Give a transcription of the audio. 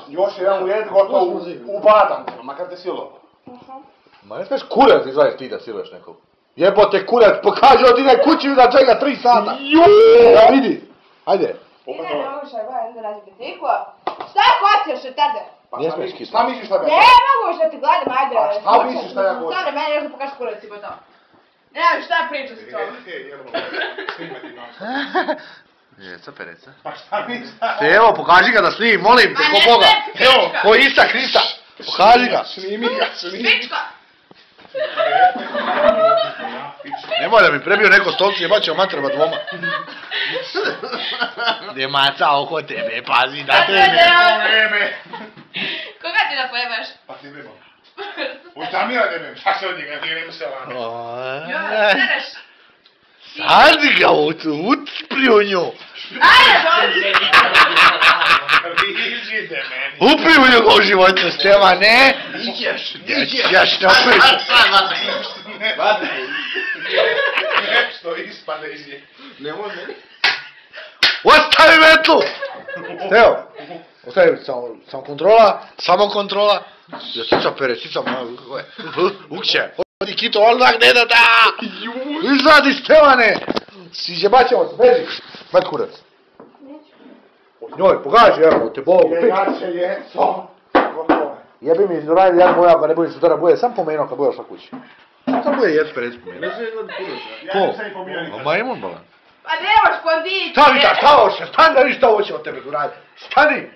Još jedan ujed gotovo upadan, makar te silo. Ma ne smiješ kurac izvadiš ti da siluješ nekog. Jebote kurac, pokaži od ide kući iza čega 3 sata. Ja vidi, ajde. Ide ne moguš aj baš da nađe tiku. Šta hoćeš od tebe? Ne smiješ kisati. Šta misliš šta bi? Ne moguš da te gledam, ajde. A šta misliš šta ja hoću? Stvarno, meni još da pokažeš kurac i to. Ne, šta priča s tom? Pereca. Pa šta misliš? Evo, pokaži ga da snimim, molim te, ko Boga. Evo, ko Isa Krista. Pokaži ga. Snimi ga, snimi. Pička! Nemoj da mi prebio neko stolci i bacio matrba dvoma. Ne maca oko tebe, pazi na tebe. Koga ti da pojebaš? Pa ti bebo. Uj, tam ja debem, šta se od njega, ti ne misle lano. Jo, sereš. Sadi ga, utpri u nju. Ajde, dođi! Iđite meni. Upri u nju ko životno, Stevane. Iđeš. Jaš ne opri. Što ispade iz nje. Nemoj meni. Ostavi metlu! Evo, ostavi samo kontrola, samo kontrola. Ja cica pere, cica malo, ukće. Odi Kito, onak ne da da! Izvadi Stevane! Izjebaćemo se, beži! Mat kurac. Njoj, pokaži, evo, te Bogu, pić. Jegače je, so. Gotovo. Jebi mi iznorajli, ja moja, ako ne budeš sutra bude, sam pomenuo kad budeš na kući. Sam bude jed pred spomenuo. Ja nisam i pomijenio. A majmun, bala. Pa nemaš kondiciju! Stavi da, šta hoće, stani da viš šta hoće od tebe, Duraj. Stani!